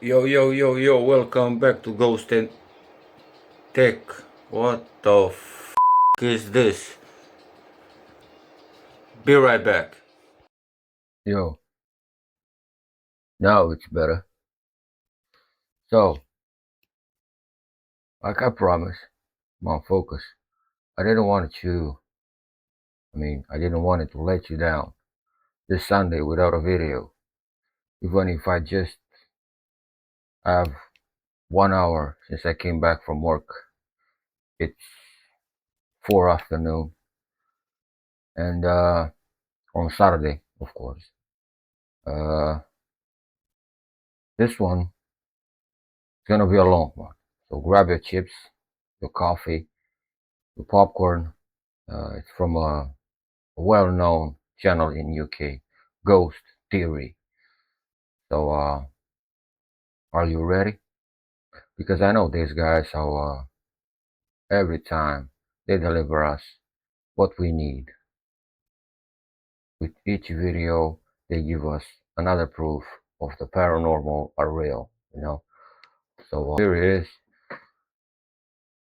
Yo, welcome back to Ghost and Tech. What the f is this? Be right back. Yo, now it's better. So, like I promised, I'm on focus. I didn't want it to let you down this Sunday without a video. Even if I just have 1 hour since I came back from work. It's 4 afternoon and on Saturday, of course. This one is gonna be a long one. So grab your chips, your coffee, your popcorn. It's from a well-known channel in UK, Ghost Theory. So are you ready? Because I know these guys, how every time they deliver us what we need. With each video they give us another proof of the paranormal are real, So here it is.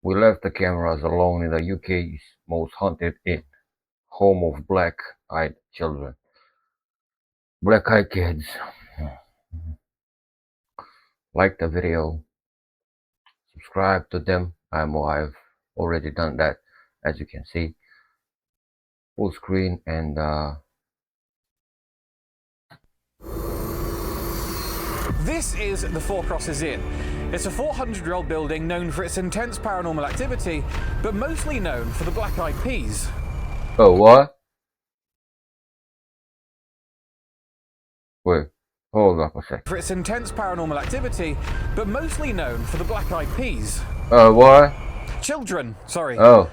We left the cameras alone in the UK's most haunted inn, home of black-eyed children. Black-eyed kids. Like the video, subscribe to them. I've already done that, as you can see. Full screen and This is the Four Crosses Inn. It's a 400-year-old building known for its intense paranormal activity, but mostly known for the black-eyed peas. oh, what? Wait, hold up a sec. For its intense paranormal activity, but mostly known for the black-eyed peas. What? Children, sorry. Oh,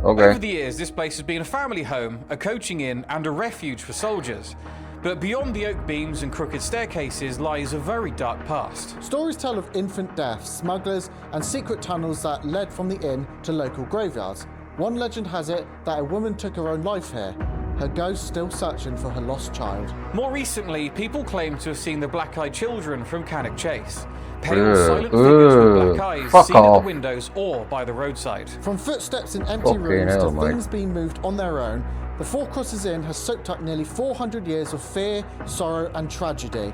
okay. Over the years, this place has been a family home, a coaching inn, and a refuge for soldiers. But beyond the oak beams and crooked staircases lies a very dark past. Stories tell of infant deaths, smugglers, and secret tunnels that led from the inn to local graveyards. One legend has it that a woman took her own life here, her ghost still searching for her lost child. More recently, people claim to have seen the black-eyed children from Cannock Chase. Pale, silent figures with black eyes seen at the windows or by the roadside. From footsteps in empty rooms to things being moved on their own, the Four Crosses Inn has soaked up nearly 400 years of fear, sorrow and tragedy.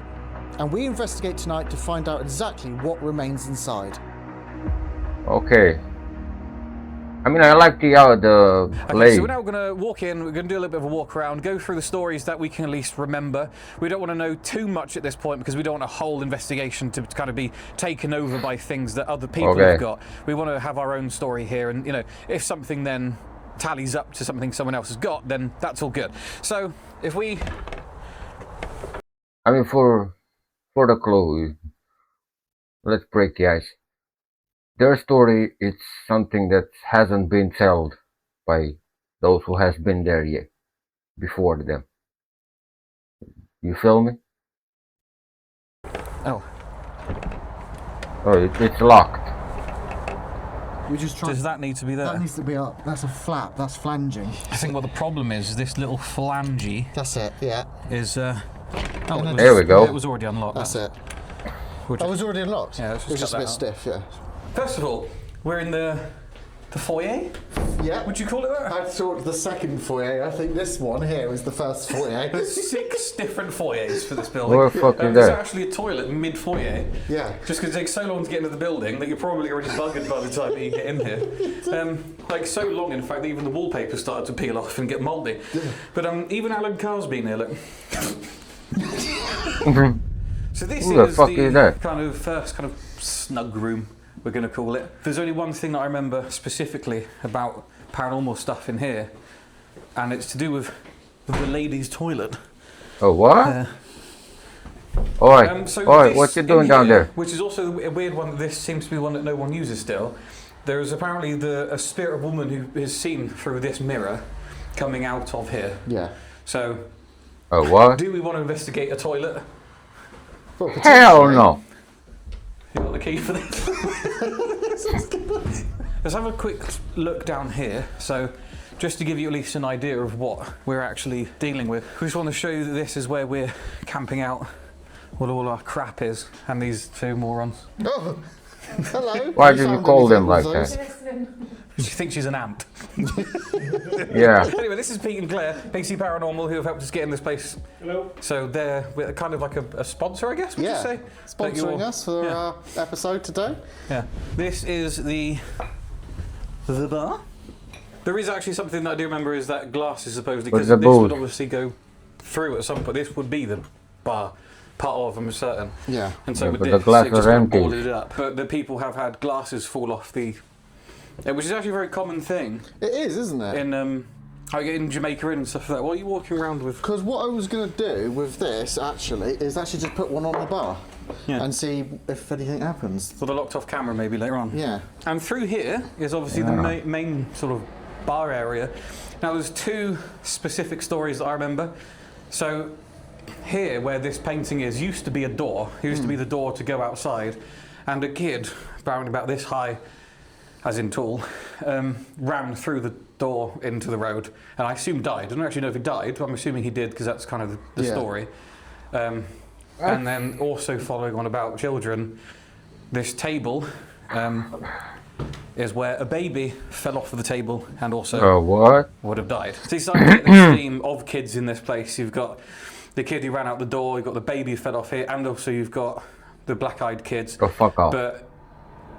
And we investigate tonight to find out exactly what remains inside. Okay. I mean, I like the Okay, so now we're going to walk in, we're going to do a little bit of a walk around, go through the stories that we can at least remember. We don't want to know too much at this point because we don't want a whole investigation to kind of be taken over by things that other people have got. We want to have our own story here, and if something then tallies up to something someone else has got, then that's all good. So if we... I mean, for the clue, let's break the ice. Their story is something that hasn't been told by those who has been there yet, before them. You feel me? Oh, it's locked. We just try. Does that need to be there? That needs to be up. That's a flap. That's flanging. I think what the problem is this little flange That's it. Yeah. is. There we go. It was already unlocked. That's it. That was already unlocked. Yeah, it was just a bit stiff. Yeah. First of all, we're in the foyer. Yeah. Would you call it that? I thought the second foyer. I think this one here was the first foyer. There's 6 different foyers for this building. Where the fuck is There's that? actually a toilet mid-foyer. Yeah. Just because it takes so long to get into the building that you're probably already buggered by the time that you get in here. Like so long, in fact, that even the wallpaper started to peel off and get mouldy. But even Alan Carr's been here, look. So this is the kind of first kind of snug room, we're going to call it. There's only one thing that I remember specifically about paranormal stuff in here, and it's to do with the ladies' toilet. Oh, what? Alright, what you doing down there? Which is also a weird one. This seems to be one that no one uses still. There is apparently a spirit of woman who is seen through this mirror coming out of here. Yeah. So, oh, what? do we want to investigate a toilet? Well, Hell no. You got the key for this? Let's have a quick look down here. So, just to give you at least an idea of what we're actually dealing with, we just want to show you that this is where we're camping out what all our crap is, and these two morons. Oh, hello. Why did you call them like that? She thinks she's an ant. Yeah. Anyway, this is Pete and Claire, PC Paranormal, who have helped us get in this place. Hello. So we're kind of like a sponsor, I guess, would you say? Sponsoring us for our episode today. Yeah. This is the bar. There is actually something that I do remember is that glass is supposedly, because this would obviously go through at some point. This would be the bar. Part of, I'm certain. Yeah. And so but with the this, glass it was just kind of empty. boarded it up. But the people have had glasses fall off the... which is actually a very common thing. It is, isn't it? In Jamaica and stuff like that. What are you walking around with? Because what I was going to do with this, actually, is actually just put one on the bar and see if anything happens. For the locked off camera maybe later on. Yeah. And through here is obviously the main sort of bar area. Now there's two specific stories that I remember. So here, where this painting is, used to be a door. It used to be the door to go outside. And a kid, around about this high, as in tall, ran through the door into the road. And I assume died. I don't actually know if he died, but I'm assuming he did because that's kind of the story. And then also following on about children, this table is where a baby fell off of the table and also would have died. So you start to get this theme of kids in this place. You've got the kid who ran out the door, you've got the baby who fell off here, and also you've got the black-eyed kids. Oh, fuck off. But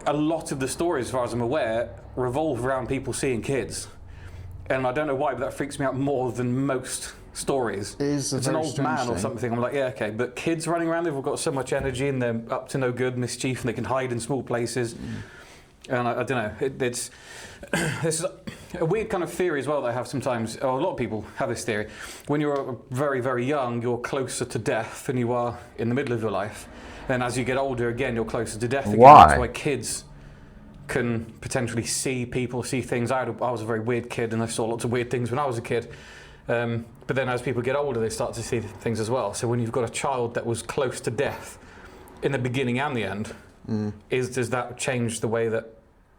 a lot of the stories, as far as I'm aware, revolve around people seeing kids. And I don't know why, but that freaks me out more than most stories. It's an old man or something. I'm like, yeah, okay. But kids running around, they've all got so much energy and they're up to no good mischief and they can hide in small places. And I don't know, it's this is a weird kind of theory as well that I have sometimes, or a lot of people have this theory. When you're very, very young, you're closer to death than you are in the middle of your life. And as you get older again, you're closer to death again. Why? That's why kids can potentially see people, see things. I was a very weird kid and I saw lots of weird things when I was a kid. But then as people get older, they start to see things as well. So when you've got a child that was close to death in the beginning and the end, does that change the way that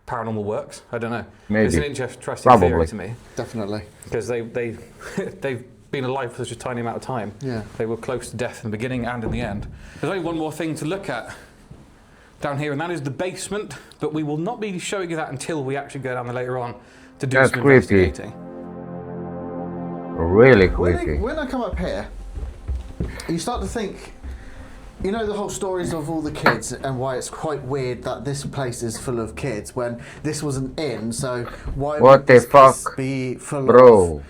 paranormal works? I don't know. Maybe. It's an interesting theory to me. Definitely. Because they've been alive for such a tiny amount of time. Yeah. They were close to death in the beginning and in the end. There's only one more thing to look at down here, and that is the basement, but we will not be showing you that until we actually go down there later on to do some investigating. Really creepy. When I come up here, you start to think, you know, the whole stories of all the kids and why it's quite weird that this place is full of kids when this was an inn, so why would this place be full of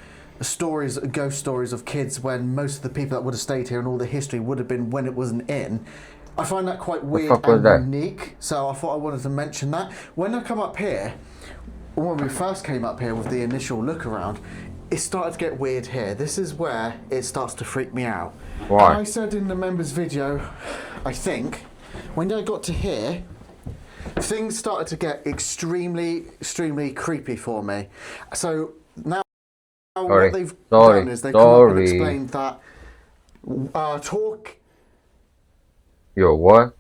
stories, ghost stories of kids when most of the people that would have stayed here and all the history would have been when it was an inn? I find that quite weird and unique, so I thought I wanted to mention that. When I come up here, when we first came up here with the initial look around, it started to get weird here. This is where it starts to freak me out. Why? And I said in the members video, I think, when I got to here, things started to get extremely creepy for me. So now what they've done is they've come up and explained that talk... Yo, what?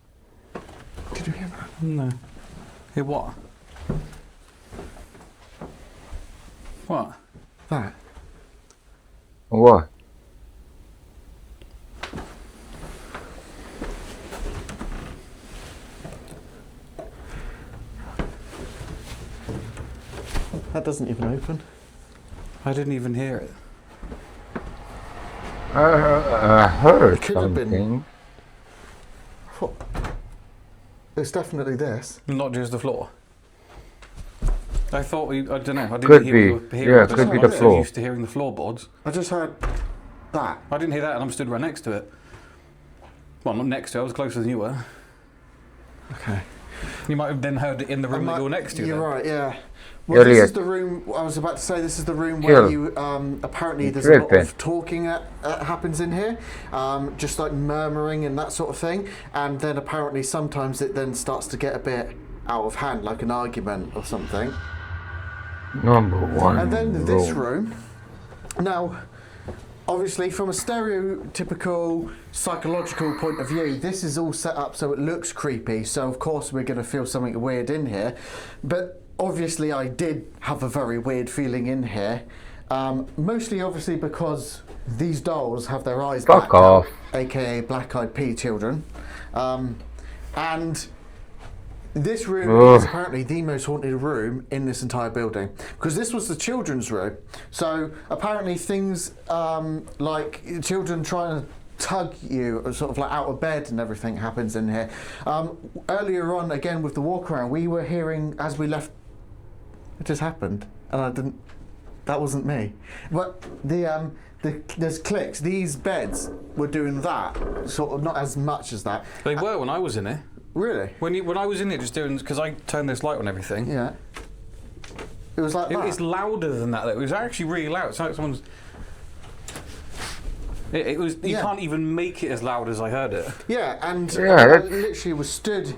Did you hear that? No. Hear what? What? That. What? That doesn't even open. I didn't even hear it. I heard It could have something. been. It's definitely this. Not just the floor. I thought I don't know. I didn't Could hear be. what you were hearing. Yeah, could be the I'm so floor. used to hearing the floorboards. I just heard that. I didn't hear that, and I'm stood right next to it. Well, not next to it. I was closer than you were. Okay. You might have then heard it in the room that you're next to. You're then. right, yeah. Well, this is the room, I was about to say, this is the room where you, apparently there's a lot of talking that happens in here, just like murmuring and that sort of thing, and then apparently sometimes it then starts to get a bit out of hand, like an argument or something. Number one. And then this room, now, obviously from a stereotypical psychological point of view, this is all set up so it looks creepy, so of course we're going to feel something weird in here, but obviously I did have a very weird feeling in here, Mostly, obviously, because these dolls have their eyes Fuck blacked off. out, aka black-eyed pea children. And this room is apparently the most haunted room in this entire building, because this was the children's room. So apparently things like children trying to tug you sort of like out of bed and everything happens in here. Earlier on, again with the walk around, we were hearing as we left, it just happened, and that wasn't me. But there's clicks. These beds were doing that, sort of, not as much as that. They were when I was in here. Really? When I was in here just doing, because I turned this light on everything. Yeah. It was like that. It's louder than that. It was actually really loud. It's like someone's. It was. You can't even make it as loud as I heard it. Yeah, and Yeah, I literally was stood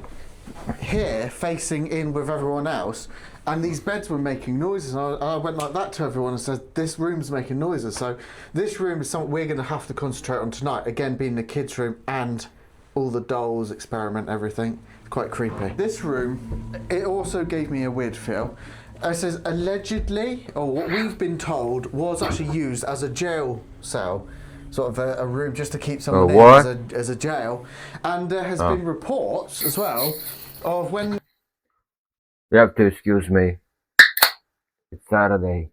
here facing in with everyone else, and these beds were making noises, and I went like that to everyone and said, this room's making noises. So this room is something we're going to have to concentrate on tonight, again being the kids' room and all the dolls, experiment, everything. It's quite creepy. This room, it also gave me a weird feel. It says allegedly, or what we've been told, was actually used as a jail cell, sort of a room just to keep someone in as a jail. And there has been reports as well of when... You have to excuse me. It's Saturday.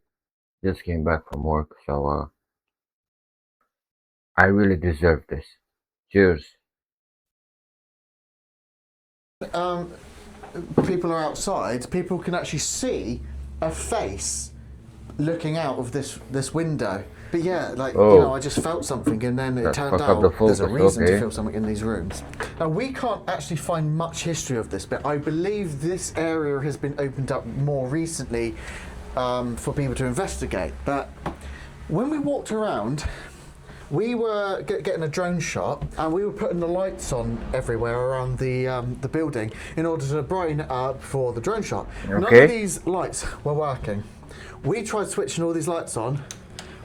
Just came back from work, so I really deserve this. Cheers. People are outside, people can actually see a face looking out of this window. But yeah, like, you know, I just felt something, and then it turned out there's a reason to feel something in these rooms. Now, we can't actually find much history of this, but I believe this area has been opened up more recently for people to investigate. But when we walked around, we were getting a drone shot, and we were putting the lights on everywhere around the building in order to brighten it up for the drone shot. None of these lights were working. We tried switching all these lights on,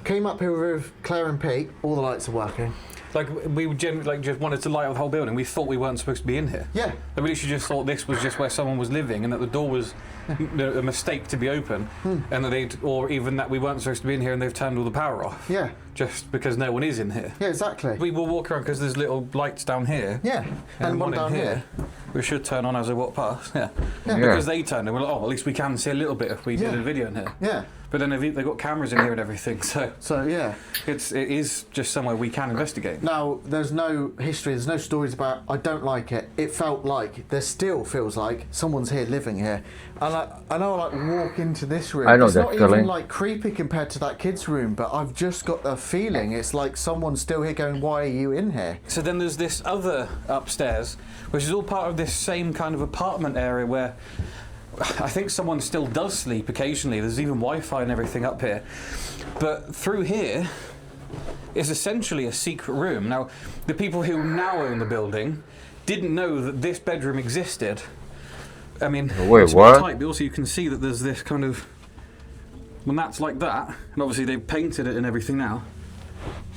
came up here with Claire and Pete, all the lights are working. Like, we just wanted to light up the whole building. We thought we weren't supposed to be in here. Yeah. Like, we literally just thought this was just where someone was living, and that the door was a mistake to be open, and that or even that we weren't supposed to be in here and they've turned all the power off. Yeah. Just because no one is in here. Yeah, exactly. We will walk around because there's little lights down here. Yeah. And one down here. We should turn on as I walk past. Yeah. Because they turned and we're like, oh, at least we can see a little bit if we did a video in here. Yeah. But then they've got cameras in here and everything, so yeah, it is just somewhere we can investigate. Now, there's no history, there's no stories about I don't like it. It felt like, there still feels like someone's here, living here. And I know I walk into this room. I know it's that not feeling. even like creepy compared to that kid's room, but I've just got a feeling it's like someone's still here going, why are you in here? So then there's this other upstairs, which is all part of this same kind of apartment area where I think someone still does sleep occasionally. There's even Wi-Fi and everything up here. But through here is essentially a secret room. Now, the people who now own the building didn't know that this bedroom existed. I mean, it's tight, but also you can see that there's this kind of... When that's like that, and obviously they've painted it and everything now,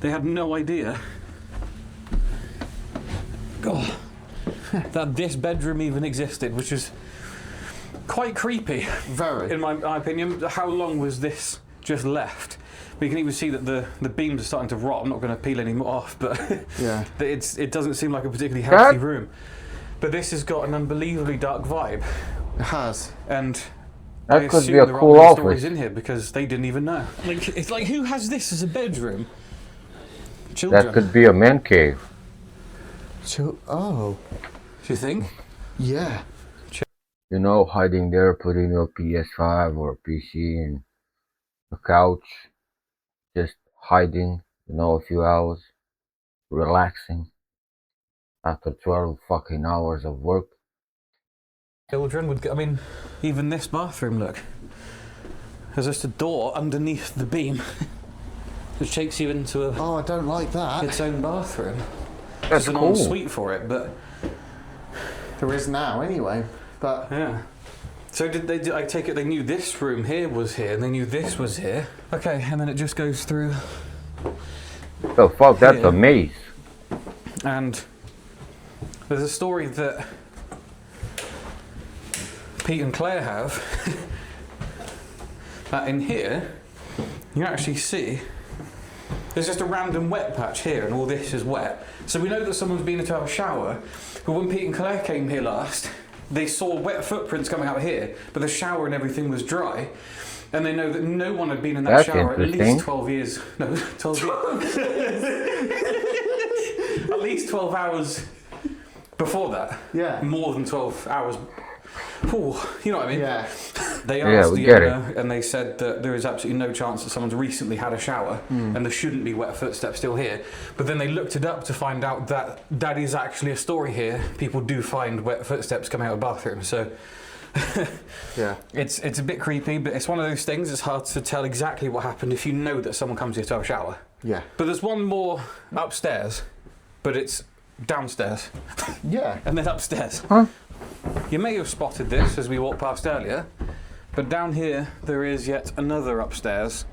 they had no idea that this bedroom even existed, which is quite creepy. Very. In my opinion. How long was this just left? We can even see that the beams are starting to rot. I'm not going to peel any more off, but yeah, it doesn't seem like a particularly healthy room. But this has got an unbelievably dark vibe. It has. And that could be a cool office. Stories in here because they didn't even know. Like, it's like, who has this as a bedroom? Children. That could be a man cave. Oh. Do you think? Yeah. You know, hiding there, putting your PS5 or PC in a couch, just hiding, you know, a few hours, relaxing after 12 fucking hours of work. Children would, I mean, even this bathroom, look. There's just a door underneath the beam, which takes you into I don't like that. Its own bathroom. That's There's an ensuite for it, but there is now anyway. But yeah. So I take it they knew this room here was here, and they knew this was here. Okay, and then it just goes through. The fuck, that's a maze. And there's a story that Pete and Claire have that in here you can actually see there's just a random wet patch here, and all this is wet. So we know that someone's been in to have a shower, but when Pete and Claire came here last, they saw wet footprints coming out here, but the shower and everything was dry. And they know that no one had been in that That's shower at interesting. least 12 years. No, 12 years. At least 12 hours before that. Yeah. More than 12 hours. Ooh, you know what I mean? Yeah. They Yeah, asked we the get owner, and they said that there is absolutely no chance that someone's recently had a shower, and there shouldn't be wet footsteps still here. But then they looked it up to find out that that is actually a story here. People do find wet footsteps coming out of bathrooms, so Yeah. it's a bit creepy. But it's one of those things. It's hard to tell exactly what happened if you know that someone comes here to have a shower. Yeah. But there's one more upstairs, but it's downstairs, Yeah. and then upstairs. Huh? You may have spotted this as we walked past earlier, but down here there is yet another upstairs,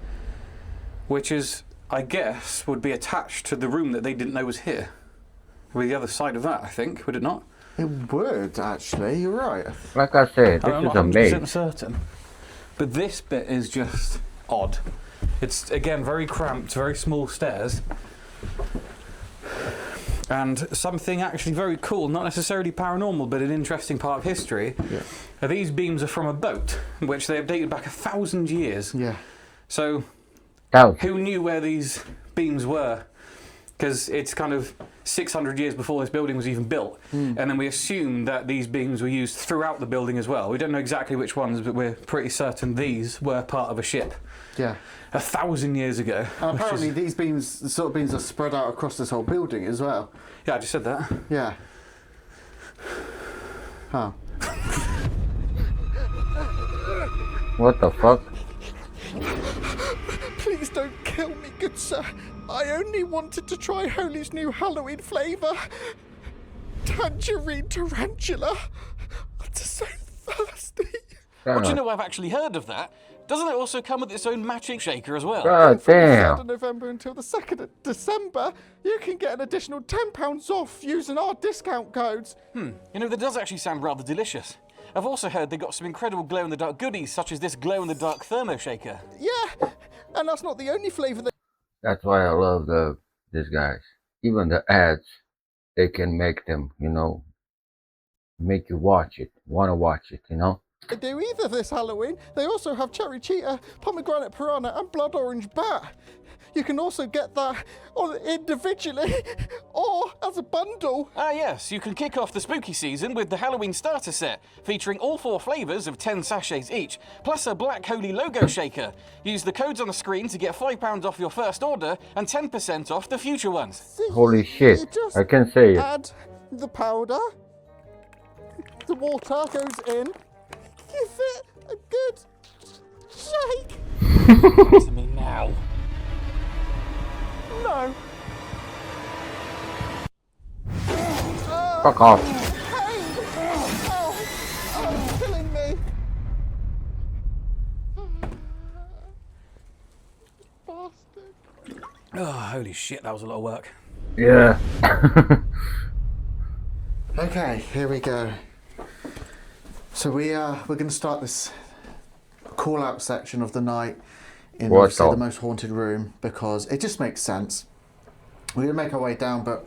which is, I guess, would be attached to the room that they didn't know was here. With the other side of that, I think, would it not? It would, actually. You're right. Like I said, I'm this not is a 100% maze. certain. But this bit is just odd. It's, again, very cramped, very small stairs. And something actually very cool, not necessarily paranormal, but an interesting part of history. Yeah. These beams are from a boat, which they have dated back 1,000 years. Yeah. So, Thousand. who knew where these beams were? Because it's kind of 600 years before this building was even built. And then we assume that these beams were used throughout the building as well. We don't know exactly which ones, but we're pretty certain these were part of a ship Yeah. 1,000 years ago. And which apparently is- these beams, the sort of beams, are spread out across this whole building as well. Yeah, I just said that. Yeah. Huh. What the fuck? Please don't kill me, good sir. I only wanted to try Holy's new Halloween flavour. Tangerine tarantula. I'm just so thirsty. Well, do you know I've actually heard of that? Doesn't it also come with its own matching shaker as well? God From the 3rd damn. of November until the 2nd of December, you can get an additional £10 off using our discount codes. You know, that does actually sound rather delicious. I've also heard they got some incredible glow-in-the-dark goodies, such as this glow-in-the-dark thermo shaker. Yeah, and that's not the only flavour that... That's why I love these guys. Even the ads, they can make them, you know, make you watch it, want to watch it, you know? They do either this Halloween. They also have cherry cheetah, pomegranate piranha, and blood orange bat. You can also get that individually or as a bundle. Ah yes, you can kick off the spooky season with the Halloween starter set, featuring all 4 flavours of 10 sachets each, plus a Black Holy logo shaker. Use the codes on the screen to get £5 off your first order and 10% off the future ones. See, Holy you shit, just I can say it. add the powder, the water goes in, give it a good shake. To me now. No. Fuck off. Pain! Oh, it's killing me. Bastard. Oh, holy shit, that was a lot of work. Yeah. Okay, here we go. So we're going to start this call-out section of the night in What obviously the- the most haunted room because it just makes sense. We're going to make our way down, but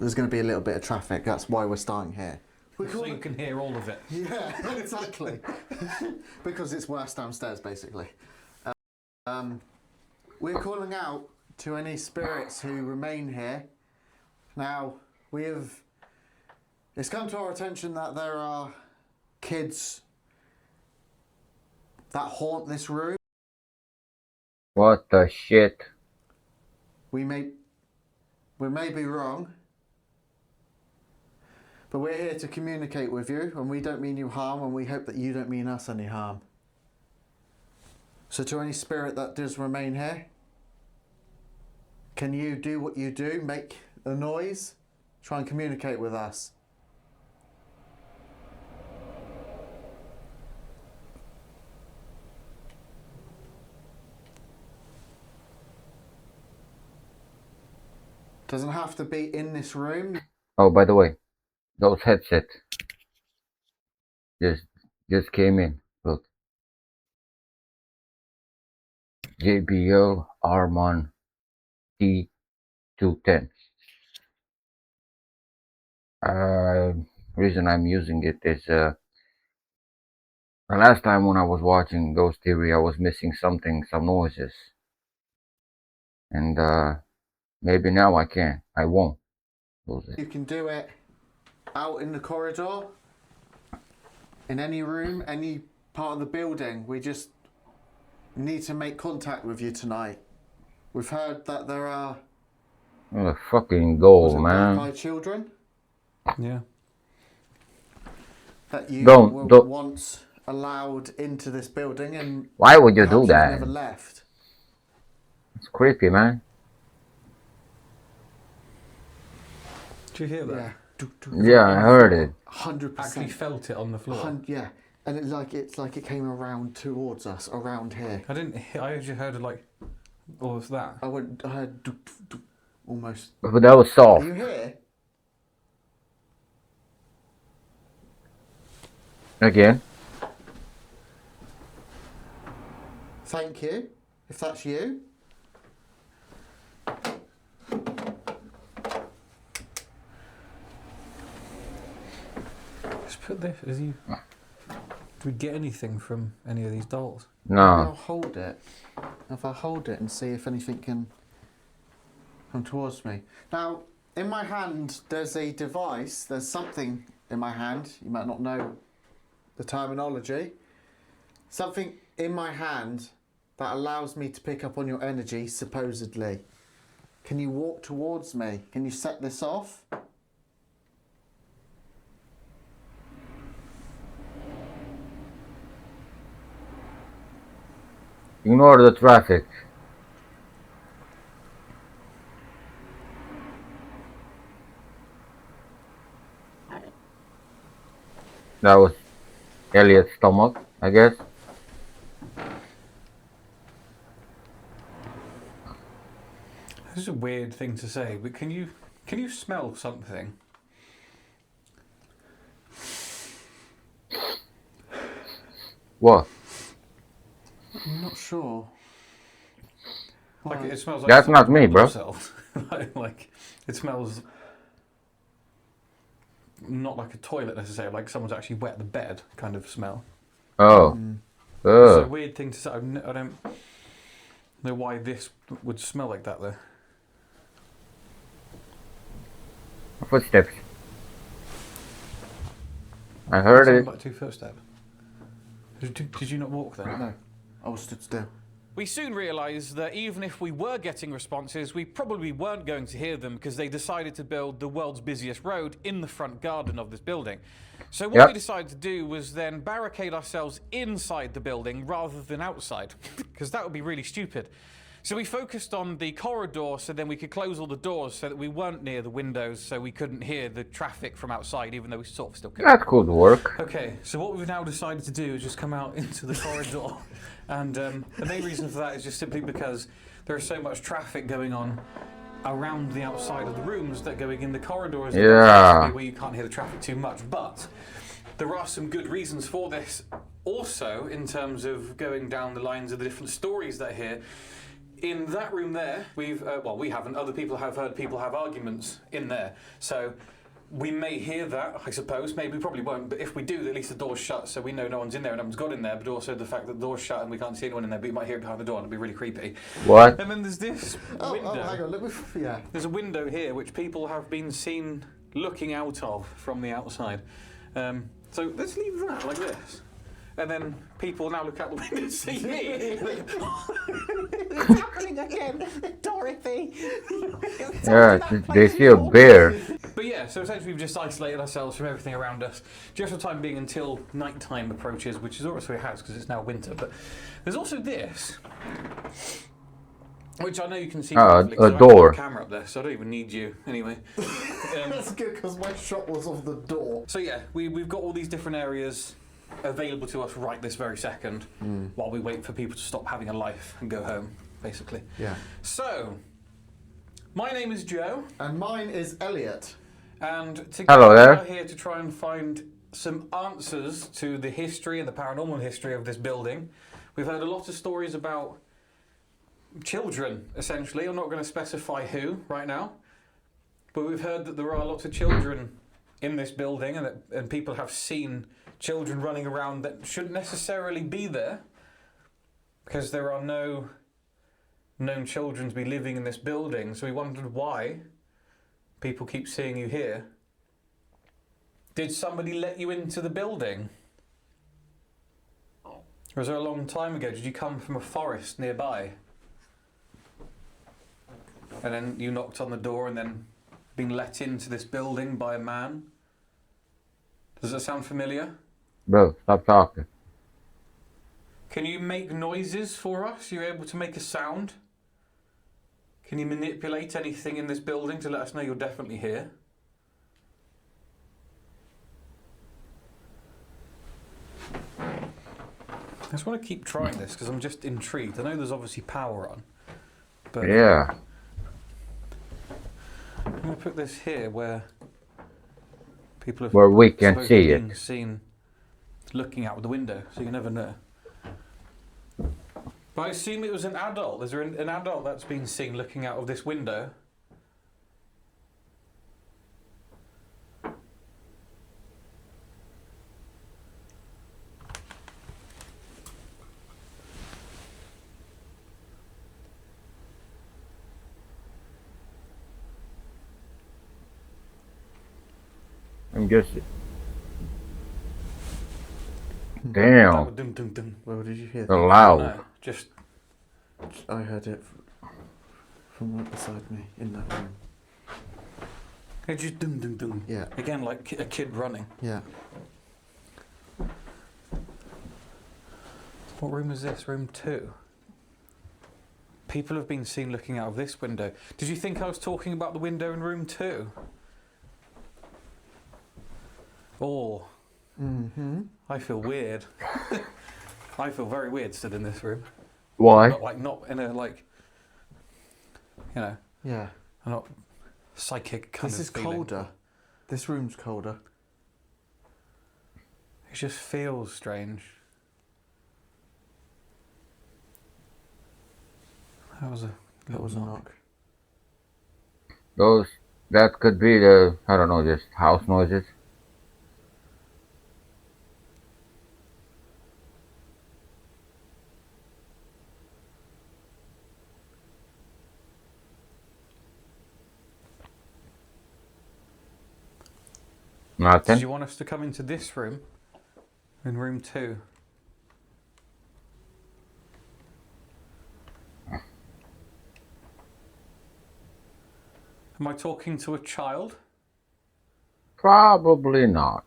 there's going to be a little bit of traffic. That's why we're starting here. So you can hear all of it. Yeah, exactly. Because it's worse downstairs, basically. We're calling out to any spirits who remain here. Now, it's come to our attention that there are kids that haunt this room. What the shit? We may be wrong, but we're here to communicate with you, and we don't mean you harm, and we hope that you don't mean us any harm. So to any spirit that does remain here, can you do what you do, make a noise, try and communicate with us? Doesn't have to be in this room. Oh, by the way, those headsets just came in. Look. JBL Arman T210. Reason I'm using it is the last time when I was watching Ghost Theory, I was missing something, some noises, and maybe now I won't lose it. You can do it out in the corridor, in any room, any part of the building. We just need to make contact with you tonight. We've heard that there are Oh, the fucking goal, man. black-eyed children Yeah. that you Don't- were once allowed into this building, and Why would you do perhaps you've that? never left. It's creepy, man. Did you hear that? Yeah. Yeah, I heard it. 100%. Actually felt it on the floor. Yeah, and it's like it came around towards us, around here. I didn't. I actually heard it like, what was that? I heard almost. But that was Are soft. you here? Again. Thank you. If that's you. Just put this as you. Do we get anything from any of these dolls? I'll No. hold it. If I hold it and see if anything can come towards me. Now, in my hand, there's a device. There's something in my hand. You might not know the terminology. Something in my hand that allows me to pick up on your energy, supposedly. Can you walk towards me? Can you set this off? Ignore the traffic. That was Elliot's stomach, I guess. This is a weird thing to say, but can you smell something? What? I'm not sure. Like Why? it smells like That's someone not me, wet bro. themselves. like it smells not like a toilet necessarily, like someone's actually wet the bed kind of smell. Oh. It's a Ugh. weird thing to say. I don't know why this would smell like that though. Footsteps. I heard Sounded it. like two footsteps. Did you not walk then? No, I was stood still. We soon realised that even if we were getting responses, we probably weren't going to hear them because they decided to build the world's busiest road in the front garden of this building. So what we decided to do was then barricade ourselves inside the building rather than outside, because that would be really stupid. So we focused on the corridor so then we could close all the doors so that we weren't near the windows so we couldn't hear the traffic from outside, even though we sort of still could. That could work. Okay, so what we've now decided to do is just come out into the corridor. And the main reason for that is just simply because there is so much traffic going on around the outside of the rooms that going in the corridors where you can't hear the traffic too much. But there are some good reasons for this also in terms of going down the lines of the different stories that are here. In that room there, we've, well, we haven't, other people have heard people have arguments in there. So we may hear that, I suppose. Maybe we probably won't, but if we do, at least the door's shut so we know no one's in there and no one's got in there, but also the fact that the door's shut and we can't see anyone in there, but you might hear it behind the door and it'll be really creepy. What? And then there's this window. Oh, hang on, look, yeah. There's a window here which people have been seen looking out of from the outside. So let's leave that like this. And then people now look out the window and see me. It's happening again, Dorothy. Yeah, they see a bear. But yeah, so essentially we've just isolated ourselves from everything around us, just for the time being until nighttime approaches, which is also it has because it's now winter. But there's also this, which I know you can see. A perfectly, 'cause I have door. a camera up there, so I don't even need you anyway. That's good because my shot was of the door. So yeah, we've got all these different areas available to us right this very second, while we wait for people to stop having a life and go home, basically. Yeah. So, my name is Joe. And mine is Elliot. And together Hello there. we are here to try and find some answers to the history and the paranormal history of this building. We've heard a lot of stories about children, essentially. I'm not going to specify who right now, but we've heard that there are lots of children in this building, and people have seen children running around that shouldn't necessarily be there, because there are no known children to be living in this building. So we wondered why people keep seeing you here. Did somebody let you into the building? Or was there a long time ago? Did you come from a forest nearby? And then you knocked on the door and then being let into this building by a man? Does that sound familiar? Bro, stop talking. Can you make noises for us? You're able to make a sound? Can you manipulate anything in this building to let us know you're definitely here? I just want to keep trying this because I'm just intrigued. I know there's obviously power on, but Yeah. I'm going to put this here where people have Where we can supposedly see been it. seen looking out the window, so you never know. But I assume it was an adult. Is there an adult that's been seen looking out of this window? I'm just... Damn. Dum, dum, dum. Well, did you hear They're that? loud. No, just I heard it from right beside me in that room. it just dum dum dum. Yeah. Again, like a kid running. Yeah. What room is this? Room 2. People have been seen looking out of this window. Did you think I was talking about the window in room 2? Oh. Mm-hmm. I feel weird. I feel very weird stood in this room. Why? Not in a like, you know, Yeah. I'm not psychic kind This of is feeling. colder. This room's colder. It just feels strange. That was a That was a knock. That could be the, I don't know, just house noises. Did Nothing. you want us to come into this room? In room 2? Am I talking to a child? Probably not.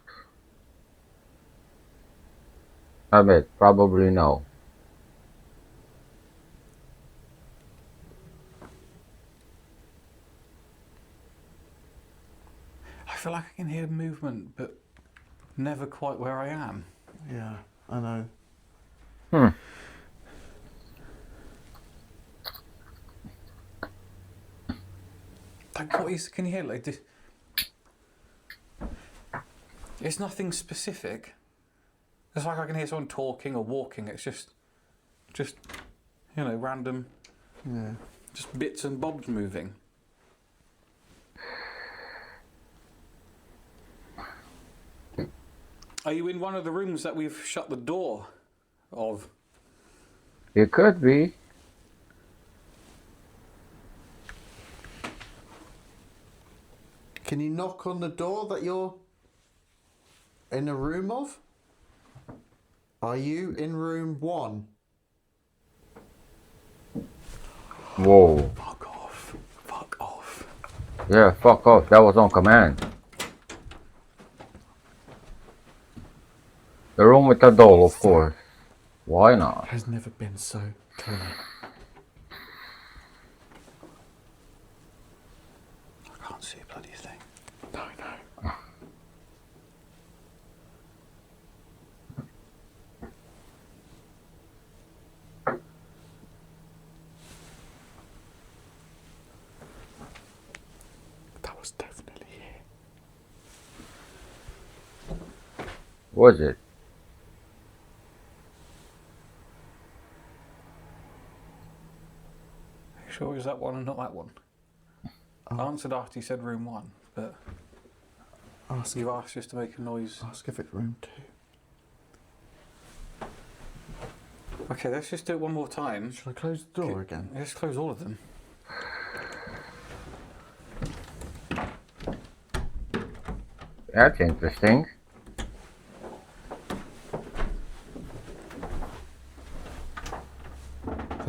I bet, probably no. I feel like I can hear movement, but never quite where I am. Yeah, I know. Hmm. Like, what is? Can you hear like this? It's nothing specific. It's like I can hear someone talking or walking. It's just you know, random, Yeah. just bits and bobs moving. Are you in one of the rooms that we've shut the door of? It could be. Can you knock on the door that you're in a room of? Are you in room 1? Whoa. Fuck off. Fuck off. Yeah, fuck off. That was on command. The room with the doll, of course. Why not? Has never been so clear. I can't see a bloody thing. No, no. That was definitely here. Was it? sure is that one and not that one? I answered after you said room 1, but you asked just to make a noise. Ask if it's room 2. Okay, let's just do it one more time. Shall I close the door again? Let's close all of them. That's interesting.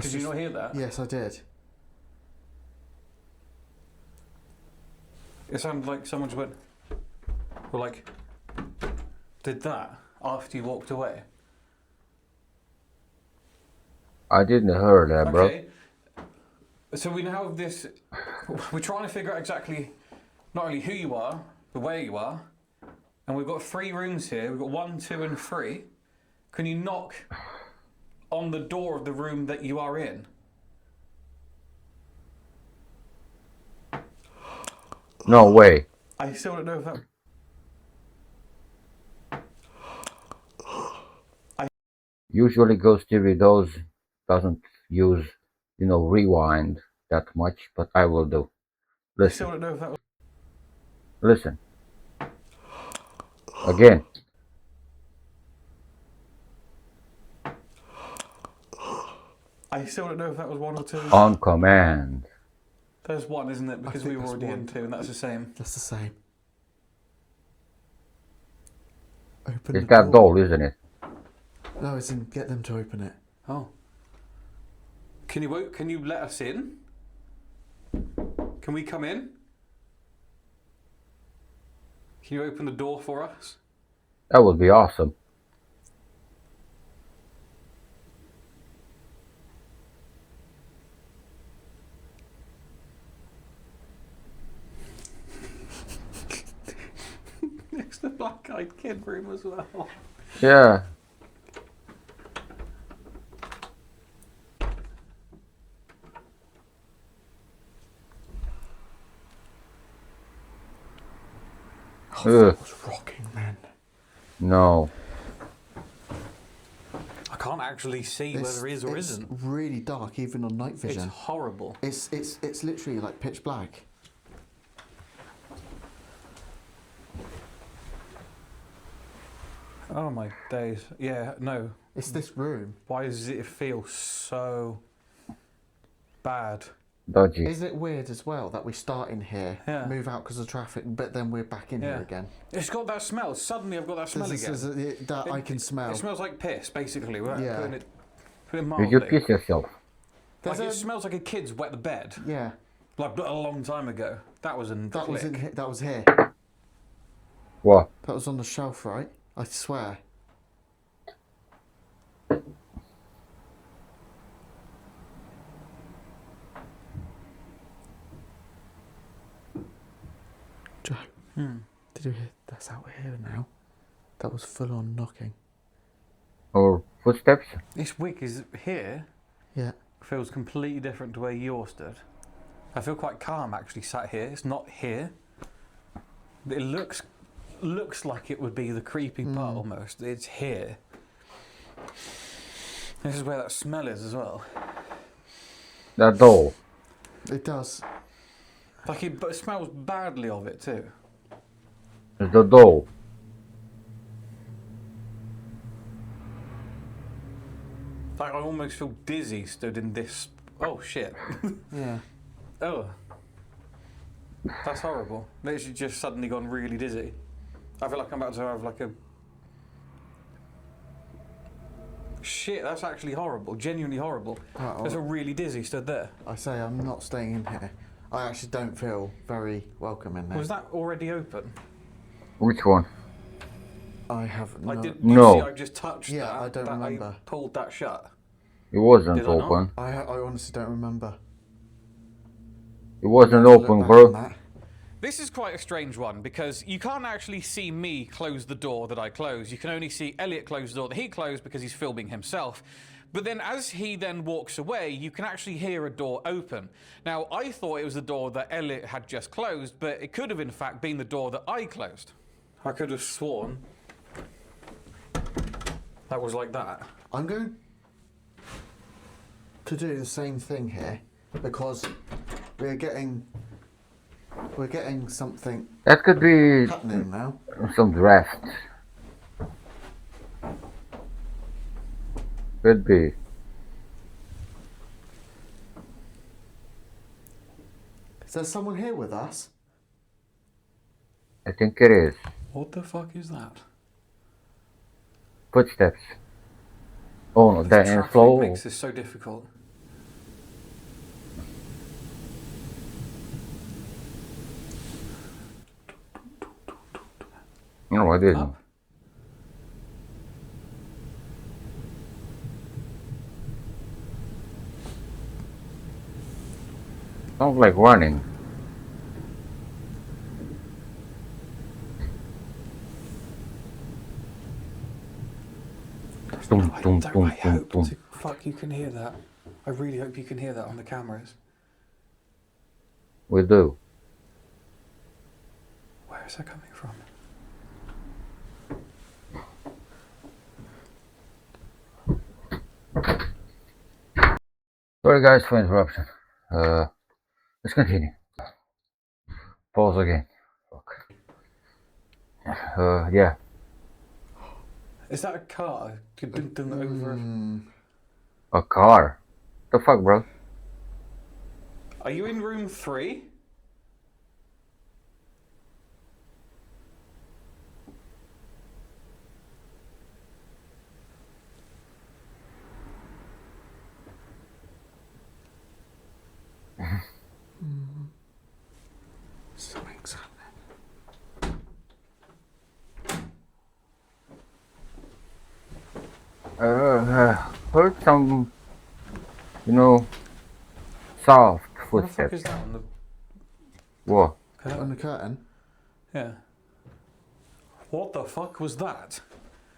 Did you not hear that? Yes, I did. It sounded like someone just went, or like, did that after you walked away. I didn't hear that, bro. Okay. So we now have this, we're trying to figure out exactly not only who you are, but where you are. And we've got 3 rooms here. We've got 1, 2, and 3. Can you knock on the door of the room that you are in? No way. I still don't know if that... Usually Ghost TV doesn't use, rewind that much, but I will do. I still Listen. don't know if that was... Listen. Again. I still don't know if that was 1 or 2. On command. There's 1, isn't it? Because we were already in 2, and that's the same. That's the same. Open It's the that door. doll, isn't it? No, it's in get them to open it. Oh. Can you let us in? Can we come in? Can you open the door for us? That would be awesome. Next to black-eyed kid room as well. Yeah. Oh, that was rocking, man. No. I can't actually see whether it is or isn't. It's really dark, even on night vision. It's horrible. It's literally like pitch black. Oh my days. Yeah, no. It's this room. Why does it feel so bad? Dodgy. Is it weird as well that we start in here, Yeah. move out because of traffic, but then we're back in here again? It's got that smell. Suddenly I've got that smell again. I can smell. It smells like piss, basically. Without Yeah. putting it Did mildly. you piss yourself? Like There's it smells like a kid's wet the bed. Yeah. Like a long time ago. That was in That was in click. that was here. What? That was on the shelf, right? I swear. Joe, did you hear? That's out here now. That was full on knocking. Or footsteps? This wig is here. Yeah. Feels completely different to where you're stood. I feel quite calm actually sat here. It's not here. It looks like it would be the creepy part almost. It's here. This is where that smell is as well. That doll. It does. Like but it smells badly of it too. It's the doll. Like I almost feel dizzy stood in this. Oh shit. Yeah. Oh. That's horrible. Literally just suddenly gone really dizzy. I feel like I'm about to have like a... Shit, that's actually horrible. Genuinely horrible. There's a really dizzy stood there. I say I'm not staying in here. I actually don't feel very welcome in there. Was that already open? Which one? I have Like, no. did No. you see I just touched Yeah, that? I don't that remember. I pulled that shut. It wasn't Did I not? open. I honestly don't remember. It wasn't Look open, back bro. on that. This is quite a strange one because you can't actually see me close the door that I closed. You can only see Elliot close the door that he closed because he's filming himself. But then as he then walks away, you can actually hear a door open. Now, I thought it was the door that Elliot had just closed, but it could have in fact been the door that I closed. I could have sworn that was like that. I'm going to do the same thing here. because we're getting something That could be happening now. some draft. Could be. Is there someone here with us? I think it is. What the fuck is that? Footsteps. Oh no, that in Traffic flow. makes this so difficult. No, I didn't. Up. Sounds like running. I hope to fuck you can hear that. I really hope you can hear that on the cameras. We do. Where is that coming from? Sorry guys for interruption. Let's continue. Pause again. Fuck. Yeah. Is that a car? Over. A car. The fuck, bro? Are you in room 3? Something's happening. Heard some, soft What the fuck footsteps. is that on the What? On the curtain? Yeah. What the fuck was that?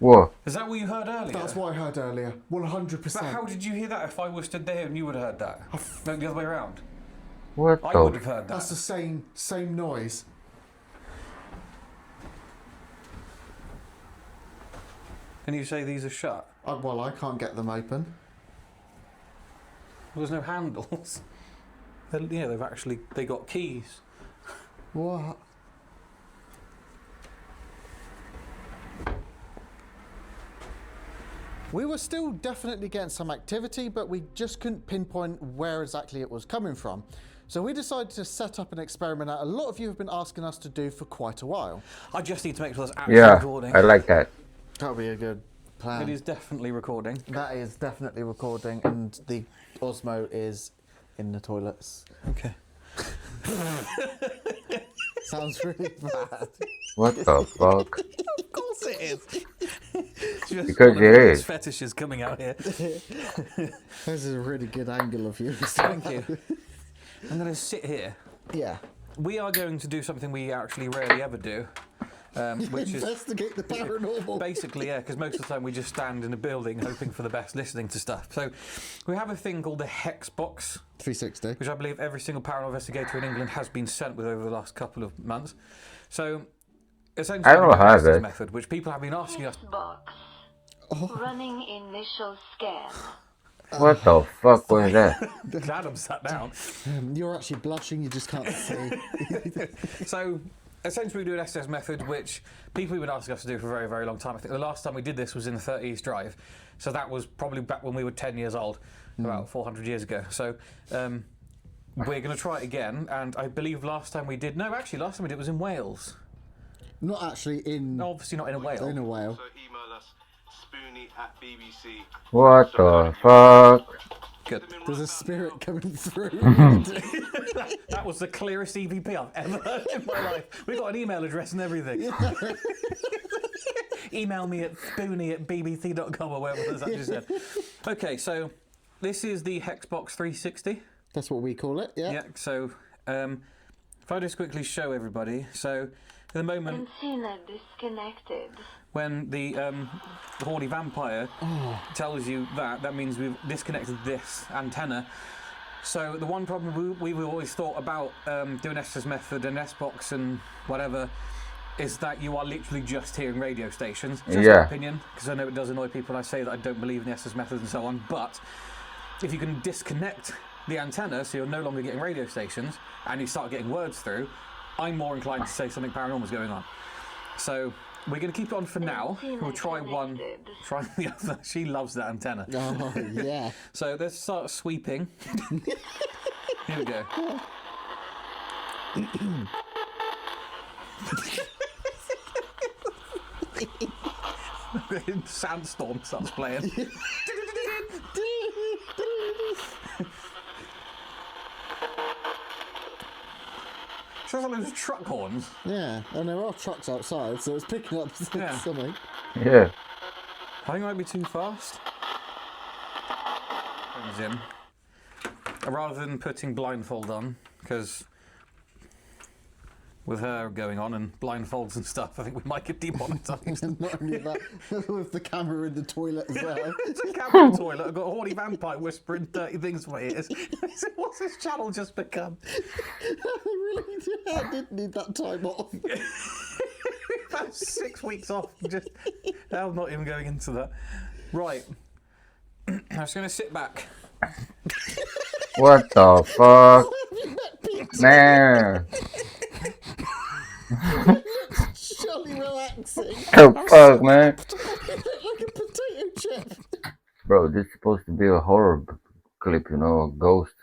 What? Is that what you heard earlier? That's what I heard earlier. 100%. But how did you hear that if I was stood there and you would have heard that? No, the other way around. What I the? would have heard that. That's the same noise. And you say these are shut? Well, I can't get them open. There's no handles. Yeah, they got keys. What? We were still definitely getting some activity, but we just couldn't pinpoint where exactly it was coming from. So we decided to set up an experiment that a lot of you have been asking us to do for quite a while. I just need to make sure that's actually Yeah, recording. I like that. That'll be a good plan. It is definitely recording. That is definitely recording, and the Osmo is in the toilets. Okay. Sounds really bad. What the fuck? Of course it is. Just Because one it of those is. fetishes coming out here. This is a really good angle of you. Thank you. I'm going to sit here. Yeah. We are going to do something we actually rarely ever do, which is Investigate the paranormal. basically, yeah, because most of the time we just stand in a building hoping for the best, listening to stuff. So we have a thing called the Hex Box, 360. which I believe every single paranormal investigator in England has been sent with over the last couple of months. So essentially, I don't we have this it. method, which people have been asking us. Box. Running initial scan. What the fuck was that? Glad I'm sat down. You're actually blushing, you just can't see. So essentially we do an SS method, which people have been asking us to do for a very, very long time. I think the last time we did this was in the 30 East Drive. So that was probably back when we were 10 years old, about 400 years ago. So we're going to try it again. And I believe last time we did it was in Wales. Not actually in... No, obviously not in a whale. In a whale. So email us spoony@bbc. What the fuck? Good. There's a spirit coming through. That was the clearest EVP I've ever heard in my life. We've got an email address and everything. Email me at spoony@bbc.com or whatever it is I just said. Okay, so this is the Hexbox 360. That's what we call it, yeah. Yeah, so if I just quickly show everybody. So at the moment, Antenna disconnected. when the horny vampire tells you that means we've disconnected this antenna. So the one problem we've always thought about doing SS method and S-Box and whatever is that you are literally just hearing radio stations. Just my opinion, because I know it does annoy people when I say that I don't believe in the SS method and so on, but if you can disconnect the antenna, so you're no longer getting radio stations, and you start getting words through, I'm more inclined to say something paranormal is going on. So we're going to keep it on for now. We'll try one, try the other. She loves that antenna. Oh, yeah. So let's start sweeping. Here we go. Sandstorm starts playing. Sounds like those truck horns. Yeah, and there are trucks outside, so it's picking up something. Yeah. I think it might be too fast. Brings in. Rather than putting blindfold on, because with her going on and blindfolds and stuff, I think we might get demonetized. Not only that, with the camera in the toilet as well. It's a camera in the toilet. I've got a horny vampire whispering dirty things in my ears. What's this channel just become? I did need that time off. About 6 weeks off. Just, I'm not even going into that. Right. I'm just going to sit back. What the fuck? Man. Surely relaxing. The fuck, man? Like a potato chip. Bro, this is supposed to be a horror clip, you know, a ghost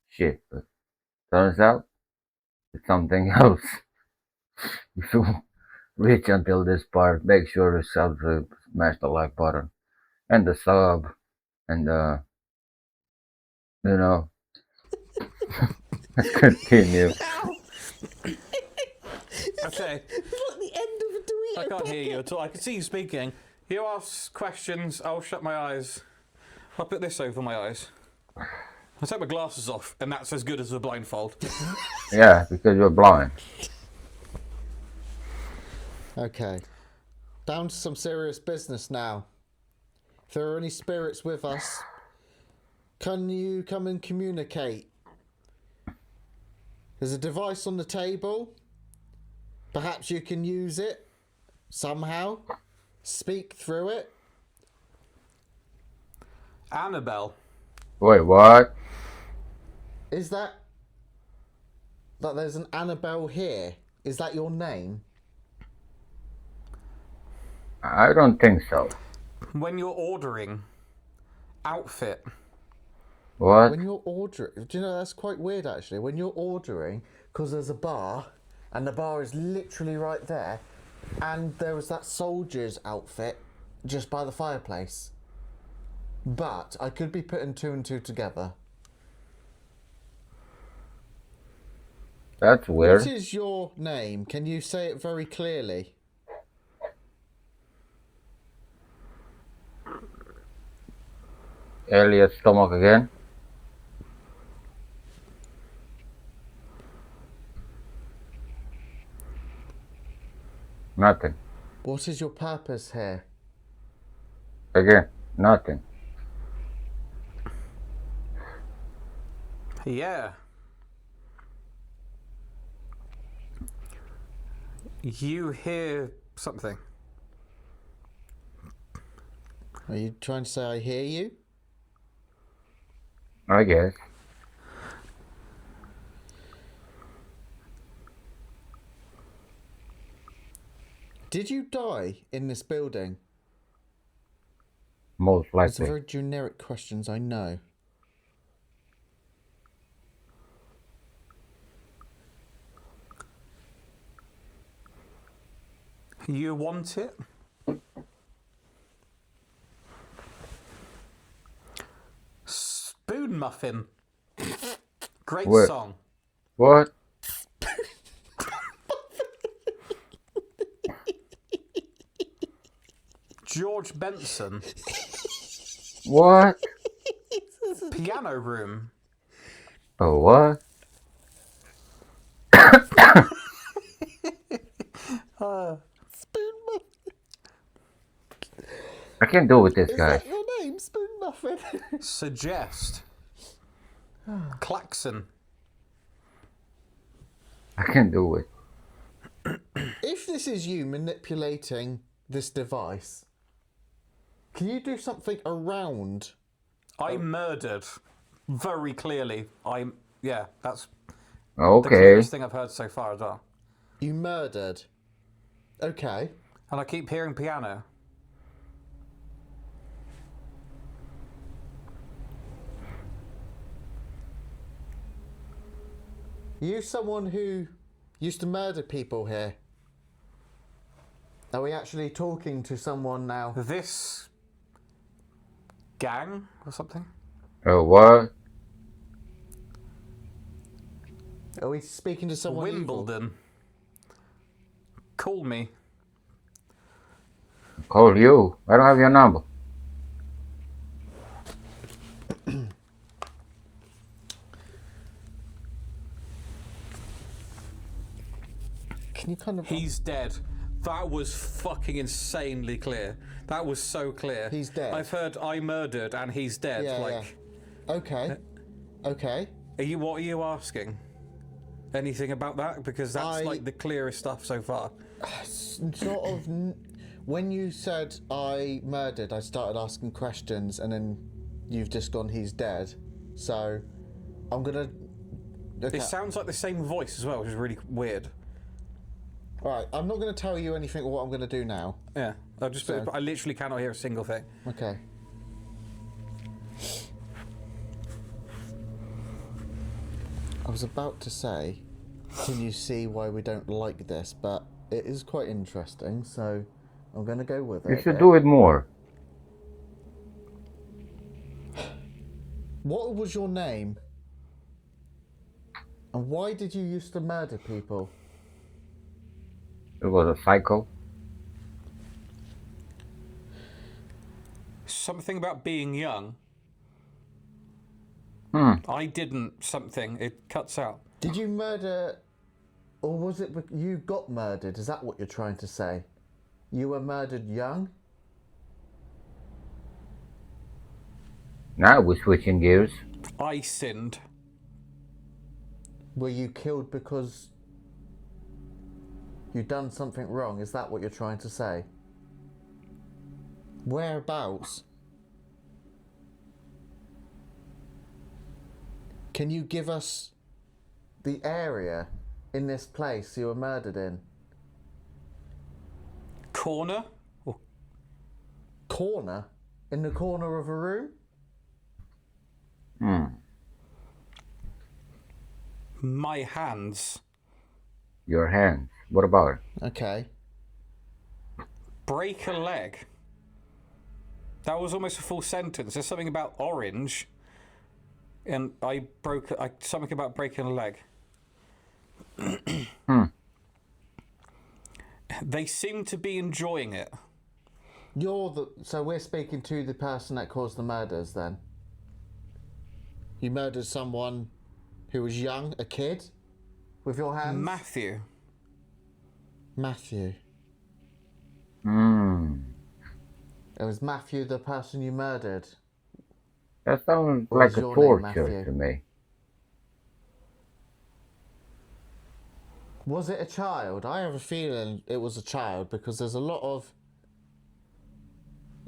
shit, but turns out it's something else. If you reach until this part, make sure to smash the like button and the sub and you know. Let's continue. Okay. It's like the end of a Dorito I can't packet. hear you at all. I can see you speaking. You ask questions, I'll shut my eyes. I'll put this over my eyes. I'll take my glasses off, and that's as good as a blindfold. Yeah, because you're blind. Okay. Down to some serious business now. If there are any spirits with us, can you come and communicate? There's a device on the table. Perhaps you can use it somehow. Speak through it. Annabelle. Wait, what? Is that there's an Annabelle here? Is that your name? I don't think so. When you're ordering outfit, What? When you're ordering, do you know that's quite weird actually? When you're ordering, because there's a bar, and the bar is literally right there, and there was that soldier's outfit just by the fireplace. But I could be putting two and two together. That's weird. What is your name? Can you say it very clearly? Elliot's stomach again. Nothing. What is your purpose here? Again, nothing. yeah. You hear something. Are you trying to say I hear you? I guess. Did you die in this building? Most These are likely. very generic questions, I know. You want it? Spoon Muffin. Great What? song. What? George Benson. What? Piano Room. Oh, what? Spoon Muffin. I can't do with this Is guy. that your name, Spoon Muffin? Suggest. Klaxon. I can't do it. If this is you manipulating this device, can you do something around? I murdered very clearly, that's the Okay. clearest thing I've heard so far as well. You murdered. Okay. And I keep hearing piano. You someone who used to murder people here? Are we actually talking to someone now? This gang or something? Oh, what? Are we speaking to someone evil? Wimbledon. Call me. Call you. I don't have your number. Can you kind of... He's dead. That was fucking insanely clear. That was so clear. He's dead. I've heard I murdered and he's dead. Yeah, like, yeah. Okay. Okay. What are you asking? Anything about that? Because that's like the clearest stuff so far. Sort of... When you said I murdered, I started asking questions, and then you've just gone, he's dead. So, I'm gonna... Okay. It sounds like the same voice as well, which is really weird. Alright, I'm not going to tell you anything of what I'm going to do now. Yeah, I literally cannot hear a single thing. Okay. I was about to say, can you see why we don't like this? But it is quite interesting, so I'm going to go with it. You should do it more. What was your name? And why did you used to murder people? It was a psycho. Something about being young. I didn't something. It cuts out. Did you murder... Or was it you got murdered? Is that what you're trying to say? You were murdered young? Now we're switching gears. I sinned. Were you killed because you'd done something wrong? Is that what you're trying to say? Whereabouts? Can you give us the area in this place you were murdered in? Corner? Corner? In the corner of a room? My hands. Your hands. What about it? Okay. Break a leg. That was almost a full sentence. There's something about orange. And something about breaking a leg. They seem to be enjoying it. So we're speaking to the person that caused the murders then? You murdered someone who was young, a kid, with your hands? Matthew. Matthew. It was Matthew, the person you murdered. That sounds What like was a your name, torture Matthew? to me. Was it a child? I have a feeling it was a child because there's a lot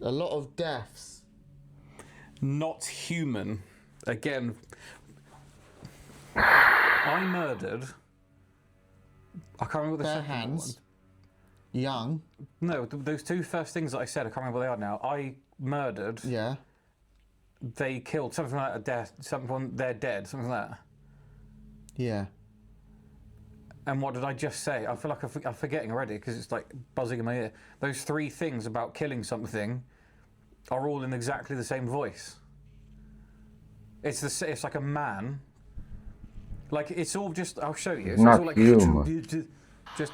of deaths. Not human. Again, I murdered. I can't remember what the Bare second hands. Young. one. No, those two first things that I said, I can't remember what they are now. I murdered. Yeah. They killed something like a death. Someone, they're dead. Something like that. Yeah. And what did I just say? I feel like I'm forgetting already because it's like buzzing in my ear. Those three things about killing something are all in exactly the same voice. It's like a man. Like it's all just. I'll show you. It's not all like human. just.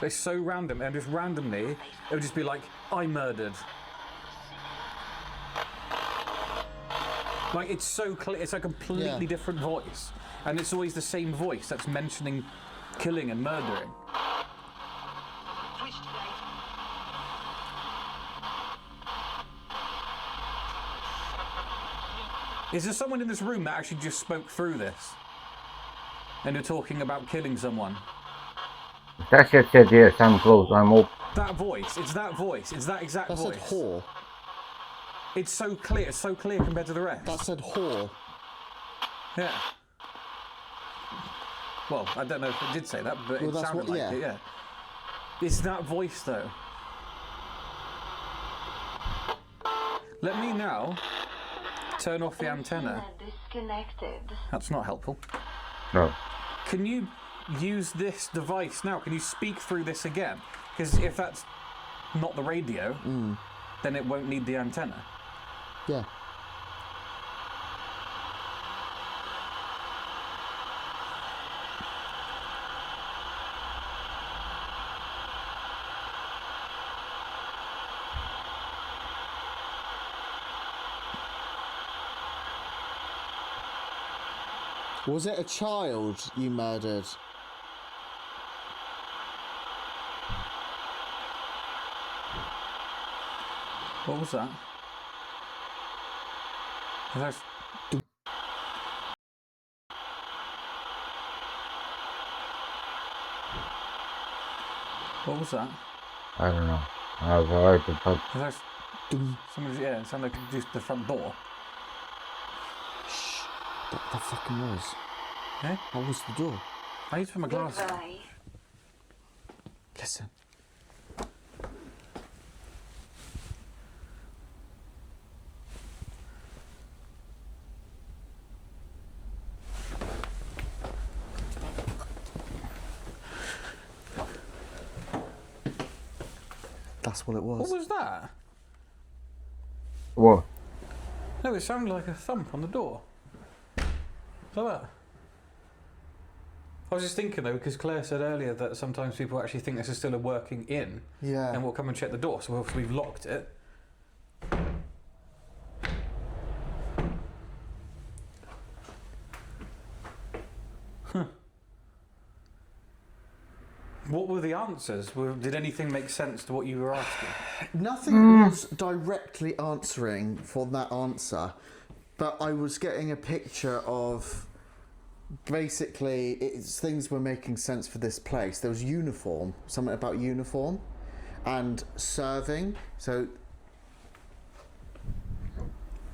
It's so random, and just randomly, it would just be like, I murdered. Like it's so clear. It's a completely different voice, and it's always the same voice that's mentioning killing and murdering. Is there someone in this room that actually just spoke through this? And they're talking about killing someone? That shit said yes, I'm close, I'm open. That voice, it's that voice, it's that exact That voice. said whore. It's so clear. It's so clear compared to the rest. That said whore. Yeah. Well, I don't know if it did say that, but Well, it that's sounded what- like yeah. it, yeah. It's that voice, though. Let me now turn off the antenna. Disconnected. That's not helpful. No. Can you use this device now? Can you speak through this again? Because if that's not the radio, then it won't need the antenna. Yeah. Was it a child you murdered? What was that? That's... What was that? I don't know. I've heard it, but That's... Somebody, yeah, it sounded like just the front door. Shh. That fucking noise. Eh? What was the door? I need to put my glasses on. Goodbye. Listen. That's what it was. What was that? what? No, it sounded like a thump on the door. Like that. I was just thinking though, because Claire said earlier that sometimes people actually think this is still a working inn, Yeah. and will come and check the door. So if we've locked it, What were the answers? Did anything make sense to what you were asking? Nothing was directly answering for that answer, but I was getting a picture of basically things were making sense for this place. There was uniform, something about uniform, and serving. So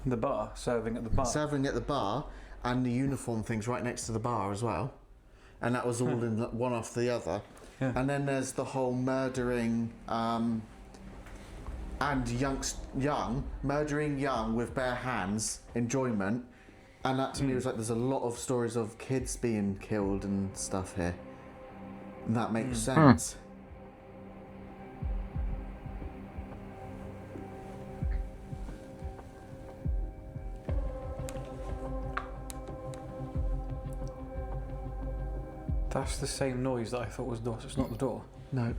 The bar, serving at the bar. serving at the bar, and the uniform things right next to the bar as well, and that was all in one after the other. Yeah. And then there's the whole murdering and murdering young with bare hands, enjoyment. And that to me was like, there's a lot of stories of kids being killed and stuff here. And that makes sense. That's the same noise that I thought was the door, so it's not the door. No.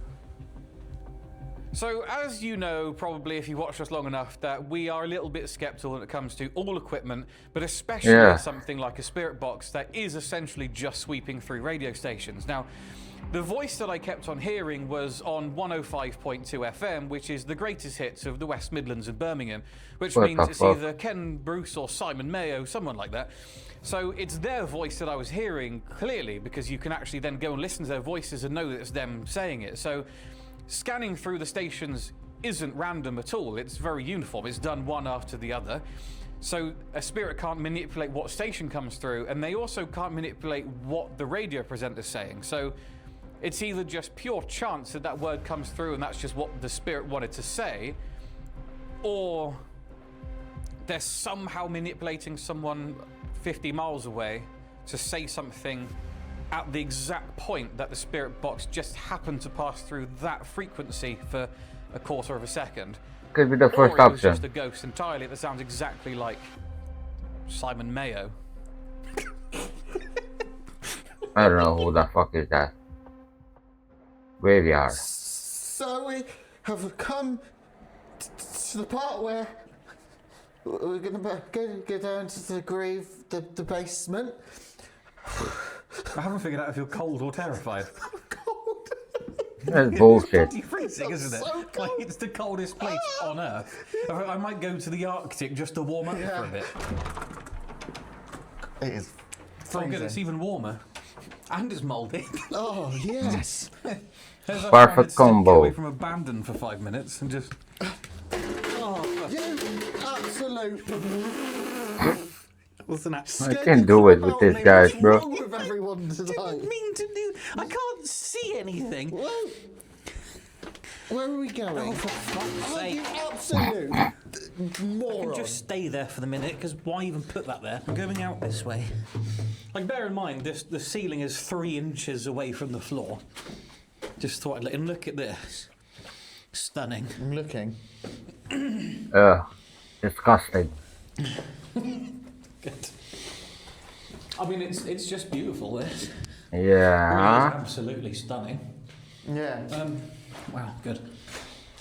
So, as you know, probably if you watched us long enough, that we are a little bit skeptical when it comes to all equipment, but especially something like a spirit box that is essentially just sweeping through radio stations. Now, the voice that I kept on hearing was on 105.2 FM, which is the greatest hits of the West Midlands and Birmingham, which What means the it's fuck? either Ken Bruce or Simon Mayo, someone like that. So it's their voice that I was hearing clearly, because you can actually then go and listen to their voices and know that it's them saying it. So scanning through the stations isn't random at all. It's very uniform. It's done one after the other. So a spirit can't manipulate what station comes through, and they also can't manipulate what the radio presenter's saying. So it's either just pure chance that that word comes through and that's just what the spirit wanted to say, or they're somehow manipulating someone 50 miles away to say something at the exact point that the spirit box just happened to pass through that frequency for a quarter of a second. Could be the first Or it was option. just a ghost entirely that sounds exactly like Simon Mayo. I don't know who the fuck is that. Graveyard. So we have come to the part where we're going to go down to the grave, the basement. I haven't figured out if you're cold or terrified. Cold. That's bullshit. It's bloody freezing, isn't it? So Like, cold. it's the coldest place on Earth. I might go to the Arctic just to warm up for a bit. It is Oh good, it's freezing. even warmer. And it's mouldy. Oh, yes. There's us Perfect trying to combo. Get away from abandon for 5 minutes and just... You absolute. Listen, I can't do it with this guys, bro. What's wrong with everyone tonight? didn't mean to do. I can't see anything. Well, where are we going? Oh, for fuck's sake! You absolute moron. Just stay there for the minute, because why even put that there? I'm going out this way. Like, bear in mind, the ceiling is 3 inches away from the floor. Just thought I'd let him look at this. Stunning. I'm looking. Disgusting. Good. I mean, it's just beautiful, this. Yeah. It really is absolutely stunning. Yeah. Wow, good.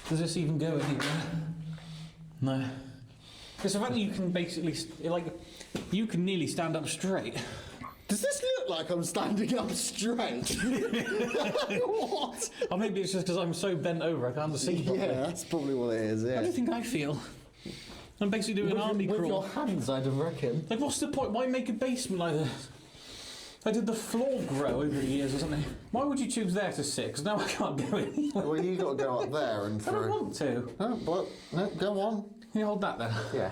Does this even go anywhere? No. It's the fact that you can basically, you can nearly stand up straight. Does this look like I'm standing up straight? What? Or maybe it's just because I'm so bent over I can't see properly. Yeah, that's probably what it is, yeah. How do you think I feel? I'm basically doing an army with crawl. your hands, I'd reckon. Like, what's the point? Why make a basement like this? I did the floor grow over the years or something. Why would you choose there to sit? Because now I can't go anywhere. Well, you got to go up there and I don't through. want to. No, but no, go on. Can you hold that there? Yeah.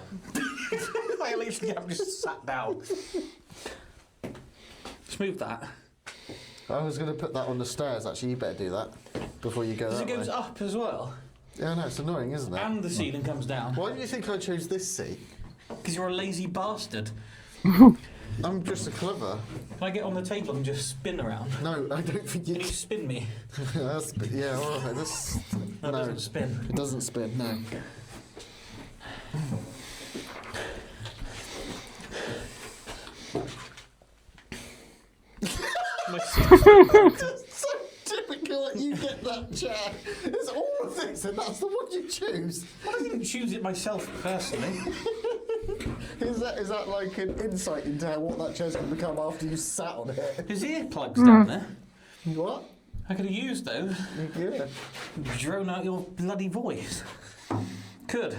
I literally have just sat down. Just move that. I was going to put that on the stairs. Actually, you better do that before you go. Because that it goes way. up as well. Yeah, no, it's annoying, isn't it? And the ceiling comes down. Why do you think I chose this seat? Because you're a lazy bastard. I'm just a clever. Can I get on the table and just spin around? No, I don't think you Can you spin me? That's, yeah, all right. This No, it doesn't spin. It doesn't spin. No. It's so typical that you get that chair. It's all of this, and that's the one you choose. Well, I didn't choose it myself personally. Is that like an insight into what that chair's going to become after you sat on it? There's earplugs down there. What? I could have used those. Yeah. Drone out your bloody voice. Could.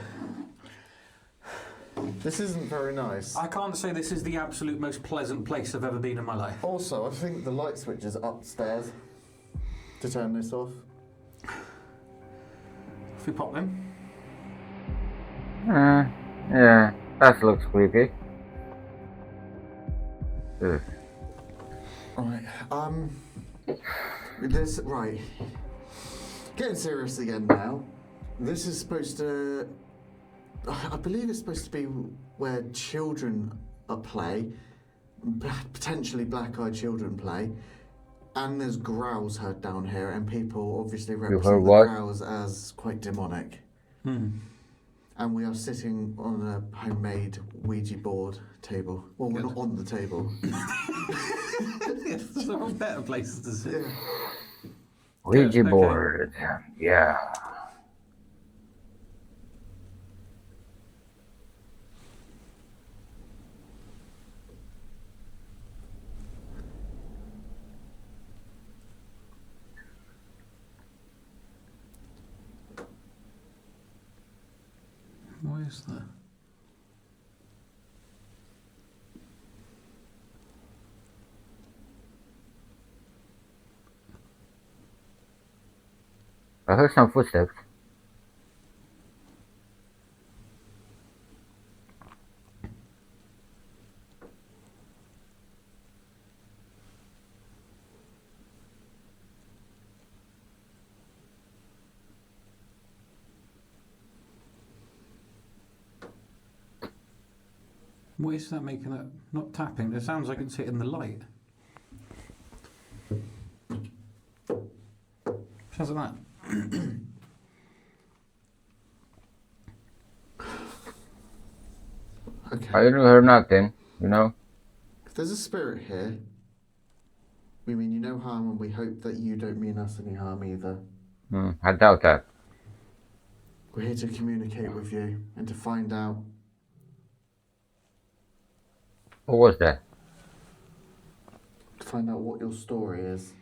This isn't very nice. I can't say this is the absolute most pleasant place I've ever been in my life. Also, I think the light switch is upstairs to turn this off. If we pop them. Yeah, that looks creepy. Ugh. Right. Right. Getting serious again now. This is supposed to. I believe it's supposed to be where children play, potentially black-eyed children play, and there's growls heard down here, and people obviously represent the growls as quite demonic. And we are sitting on a homemade Ouija board table. Well, we're not on the table. There are better places to sit. Yeah. Ouija Okay. board. Yeah. What is that? I heard some footsteps. What is that making that? Not tapping. It sounds like it's hitting the light. Sounds like that. Okay. I didn't hear nothing, you know? If there's a spirit here, we mean you no harm, and we hope that you don't mean us any harm either. I doubt that. We're here to communicate with you and to find out. What was that? To find out what your story is.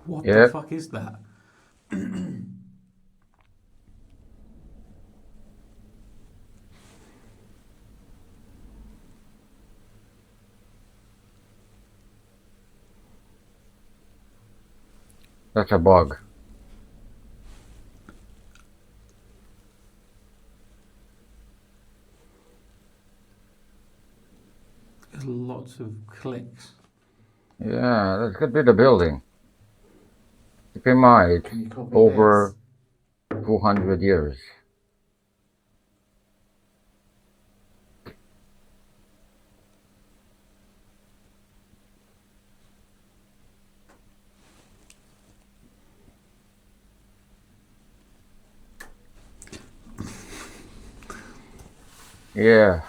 What Yeah. the fuck is that? That's a bug. There's lots of clicks. Yeah, that could be the building. Keep in mind, it's over 200 years. Yeah.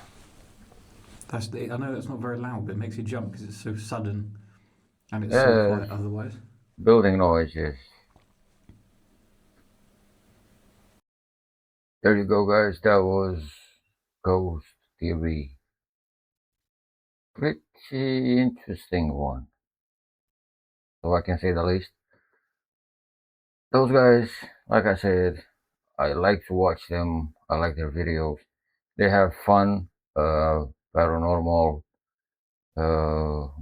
That's I know that's not very loud, but it makes you jump because it's so sudden and it's so Yeah, quiet otherwise. building noises. There you go, guys. That was Ghost TV. Pretty interesting one, so I can say the least. Those guys, like I said, I like to watch them. I like their videos. They have fun, paranormal,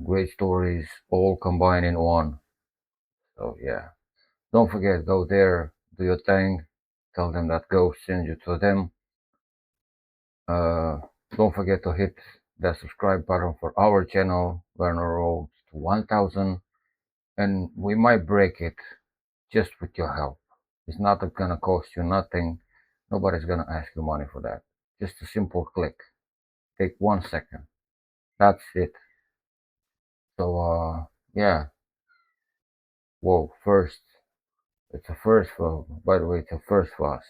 great stories, all combined in one. So yeah, don't forget, go there, do your thing, tell them that Ghost sends you to them. Don't forget to hit the subscribe button for our channel. We're on the road to 1,000, and we might break it just with your help. It's not gonna cost you nothing. Nobody's gonna ask you money for that. Just a simple click. Take 1 second. That's it. So yeah. Whoa, first. It's a first for, by the way, it's a first for us.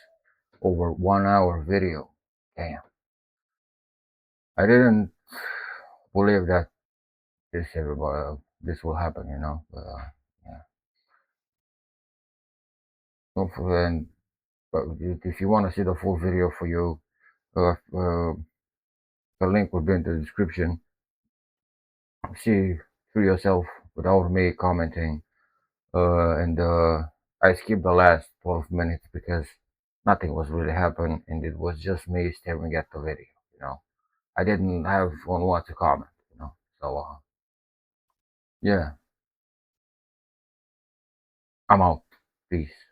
Over 1 hour video. Damn. I didn't believe that this will happen, you know. But yeah. Don't forget, but if you want to see the full video for you, the link will be in the description. See for yourself without me commenting. And I skipped the last 12 minutes because nothing was really happening, and it was just me staring at the video. You know, I didn't have on what to comment. You know, so yeah, I'm out. Peace.